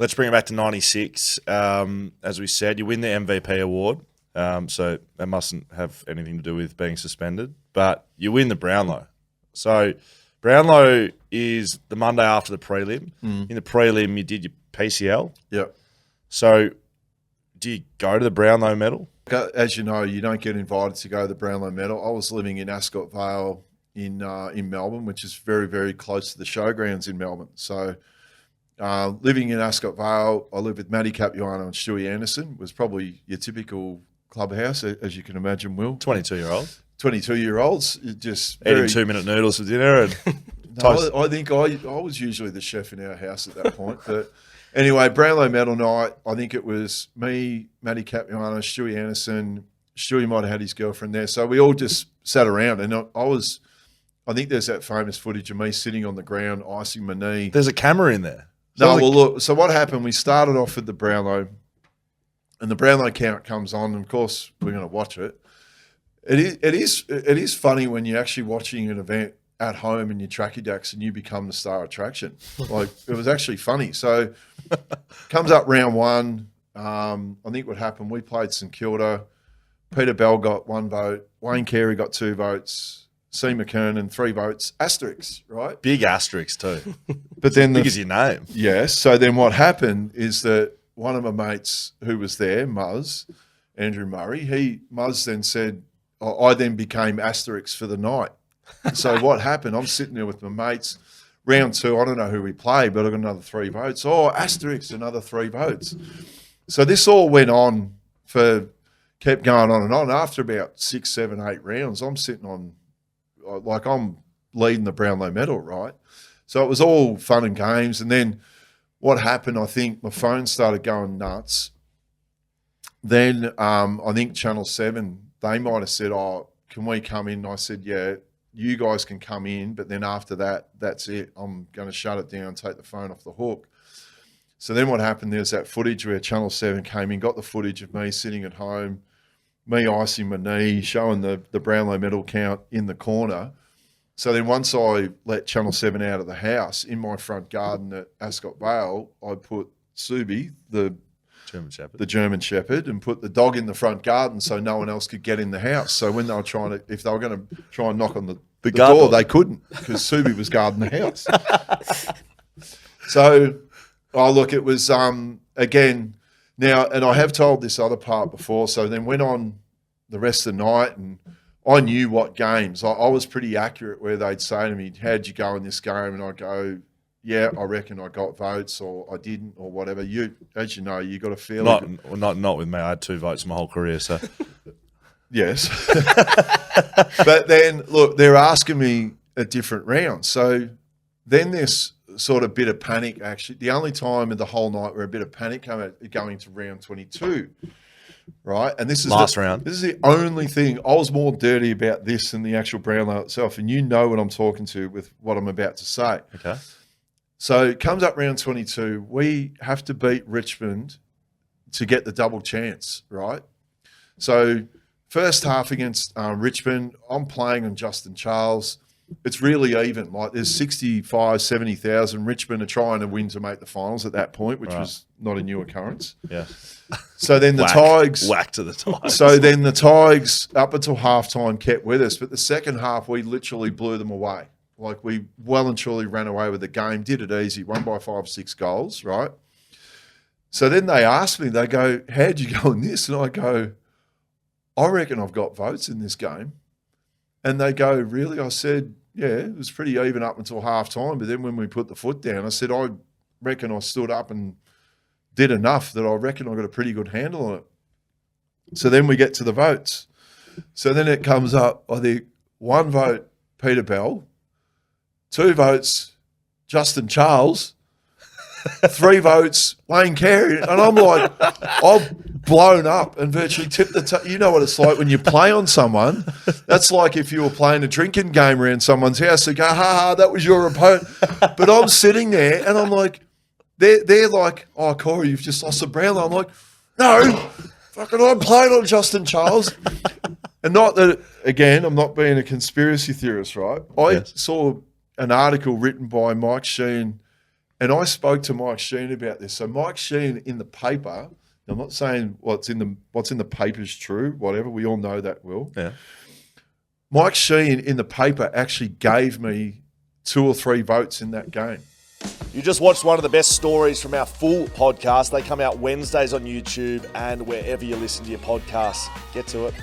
let's bring it back to 96. As we said, you win the MVP award. So that mustn't have anything to do with being suspended. But you win the Brownlow. So Brownlow is the Monday after the prelim. In the prelim, you did your PCL. Yep. So do you go to the Brownlow medal? As you know, you don't get invited to go to the Brownlow medal. I was living in Ascot Vale in Melbourne, which is very, very close to the showgrounds in Melbourne. So living in Ascot Vale, I lived with Matty Capuano and Stewie Anderson. Was probably your typical clubhouse, as you can imagine, Will. 22-year-old. 22-year-olds, just eating 2-minute noodles for dinner. And no, I think I was usually the chef in our house at that point. But anyway, Brownlow medal night, I think it was me, Matty Capuano, Stewie Anderson. Stewie might have had his girlfriend there. So we all just sat around. And I think there's that famous footage of me sitting on the ground, icing my knee. There's a camera in there. No, well, look, so what happened, we started off with the Brownlow, and the Brownlow count comes on, and of course, we're going to watch it. It is funny when you're actually watching an event at home and you track your decks and you become the star attraction. Like, it was actually funny. So, comes up round one. I think what happened, we played St Kilda. Peter Bell got 1 vote. Wayne Carey got 2 votes. C. McKernan 3 votes. Asterisks, right? Big asterisks too. But then big as your name. Yes. So then what happened is that one of my mates who was there, Muzz, Andrew Murray, Muzz then said, I then became asterisks for the night. So what happened, I'm sitting there with my mates, round 2, I don't know who we played, but I got another 3 votes. Oh, asterisks, another 3 votes. So this all went on kept going on and on. After about 6, 7, 8 rounds, I'm sitting on, like I'm leading the Brownlow medal, right? So it was all fun and games. And then what happened, I think my phone started going nuts. Then I think Channel 7, they might have said, can we come in? And I said, yeah, you guys can come in. But then after that, that's it. I'm going to shut it down, take the phone off the hook. So then what happened, there's that footage where Channel 7 came in, got the footage of me sitting at home, me icing my knee, showing the Brownlow medal count in the corner. So then once I let Channel 7 out of the house, in my front garden at Ascot Vale, I put Subi, the German Shepherd, and put the dog in the front garden so no one else could get in the house. So when they were if they were going to try and knock on the door, they couldn't because Subi was guarding the house. So, look, it was, again, now, and I have told this other part before, so then went on the rest of the night and I knew what games. I was pretty accurate where they'd say to me, how'd you go in this game? And I'd go, yeah, I reckon I got votes or I didn't or whatever. As you know, you got to feel not with me. I had 2 votes my whole career, so. Yes. But then, look, they're asking me a different round. So then this sort of bit of panic, actually. The only time in the whole night where a bit of panic going to round 22. Right, and this is last round. This is the only thing. I was more dirty about this than the actual Brownlow itself, and you know what I'm talking to with what I'm about to say. Okay. So it comes up round 22. We have to beat Richmond to get the double chance, right? So first half against Richmond, I'm playing on Justin Charles. It's really even. Like there's 65, 70,000. Richmond are trying to win to make the finals at that point, which was not a new occurrence. Yeah. So then the Tigers... Whack to the Tigers. So then the Tigers, up until halftime, kept with us. But the second half, we literally blew them away. Like we well and truly ran away with the game, did it easy, won by 5, 6 goals, right? So then they asked me, they go, how'd you go in this? And I go, I reckon I've got votes in this game. And they go, really? I said, yeah, it was pretty even up until halftime. But then when we put the foot down, I said, I reckon I stood up and did enough that I reckon I got a pretty good handle on it. So then we get to the votes. So then it comes up, I think, 1 vote, Peter Bell, 2 votes, Justin Charles, 3 votes, Wayne Carey. And I'm like, I've blown up and virtually tipped the you know what it's like when you play on someone. That's like if you were playing a drinking game around someone's house. They go, ha, that was your opponent. But I'm sitting there and I'm like, they're like, oh, Corey, you've just lost the Brownlow. I'm like, no, fucking I'm playing on Justin Charles. And not that, again, I'm not being a conspiracy theorist, right? I saw an article written by Mike Sheen And I spoke to Mike Sheen about this. So Mike Sheen in the paper, I'm not saying what's in the paper is true, whatever. We all know that, Will. Yeah. Mike Sheen in the paper actually gave me 2 or 3 votes in that game. You just watched one of the best stories from our full podcast. They come out Wednesdays on YouTube and wherever you listen to your podcasts. Get to it.